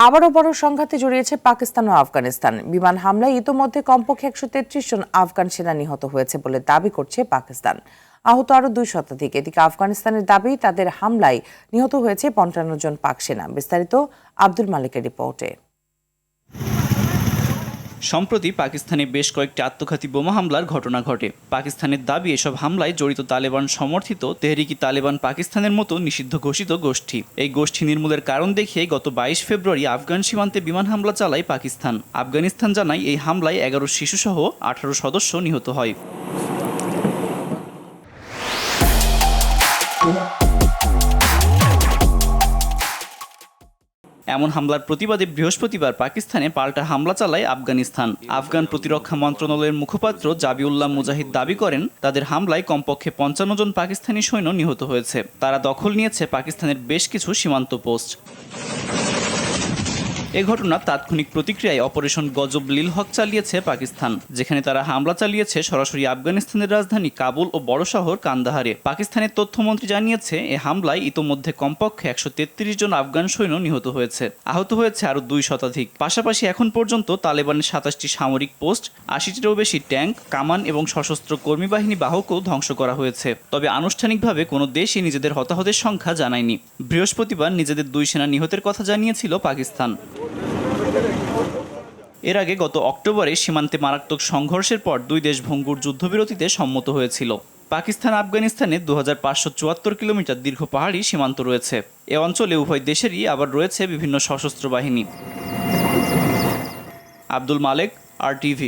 আবারও বড় সংঘাতে জড়িয়েছে পাকিস্তান ও আফগানিস্তান। বিমান হামলায় ইতোমধ্যে কমপক্ষে ১৩৩ জন আফগান সেনা নিহত হয়েছে বলে দাবি করছে পাকিস্তান। আহত আরও ২ শতাধিক। এদিকে আফগানিস্তানের দাবি, তাদের হামলায় নিহত হয়েছে ৫৫ জন পাক সেনা। বিস্তারিত আব্দুল মালিকের রিপোর্টে। সম্প্রতি পাকিস্তানে বেশ কয়েকটি আত্মঘাতী বোমা হামলার ঘটনা ঘটে। পাকিস্তানের দাবি, এসব হামলায় জড়িত তালেবান সমর্থিত তেহরিকি তালেবান পাকিস্তানের মতো নিষিদ্ধ ঘোষিত গোষ্ঠী। এই গোষ্ঠী নির্মূলের কারণ দেখিয়ে গত ২২ ফেব্রুয়ারি আফগান সীমান্তে বিমান হামলা চালায় পাকিস্তান। আফগানিস্তান জানায়, এই হামলায় ১১ শিশুসহ ১৮ সদস্য নিহত হয়। এমন হামলার প্রতিবাদে বৃহস্পতিবার পাকিস্তানে পাল্টা হামলা চালায় আফগানিস্তান। আফগান প্রতিরক্ষা মন্ত্রণালয়ের মুখপাত্র জাবিউল্লাহ মুজাহিদ দাবি করেন, তাদের হামলায় কমপক্ষে ৫৫ জন পাকিস্তানি সৈন্য নিহত হয়েছে। তারা দখল নিয়েছে পাকিস্তানের বেশ কিছু সীমান্ত পোস্ট। এ ঘটনার তাৎক্ষণিক প্রতিক্রিয়ায় অপারেশন গজব লিল হক চালিয়েছে পাকিস্তান, যেখানে তারা হামলা চালিয়েছে সরাসরি আফগানিস্তানের রাজধানী কাবুল ও বড় শহর কান্দাহারে। পাকিস্তানের তথ্যমন্ত্রী জানিয়েছে, এ হামলায় ইতোমধ্যে কমপক্ষে ১৩৩ জন আফগান সৈন্য নিহত হয়েছে। আহত হয়েছে আরও ২ শতাধিক। পাশাপাশি এখন পর্যন্ত তালেবানের ২৭টি সামরিক পোস্ট, ৮০টিরও বেশি ট্যাঙ্ক, কামান এবং সশস্ত্র কর্মী বাহিনী বাহকও ধ্বংস করা হয়েছে। তবে আনুষ্ঠানিকভাবে কোনো দেশই নিজেদের হতাহতের সংখ্যা জানায়নি। বৃহস্পতিবার নিজেদের ২ সেনা নিহতের কথা জানিয়েছিল পাকিস্তান। এর আগে গত অক্টোবরে সীমান্তে মারাত্মক সংঘর্ষের পর ২ দেশ ভঙ্গুর যুদ্ধবিরতিতে সম্মত হয়েছিল। পাকিস্তান আফগানিস্তানে ২৫৭৪ কিলোমিটার দীর্ঘ পাহাড়ি সীমান্ত রয়েছে। এ অঞ্চলে উভয় দেশেরই আবার রয়েছে বিভিন্ন সশস্ত্র বাহিনী। আব্দুল মালেক, RTV।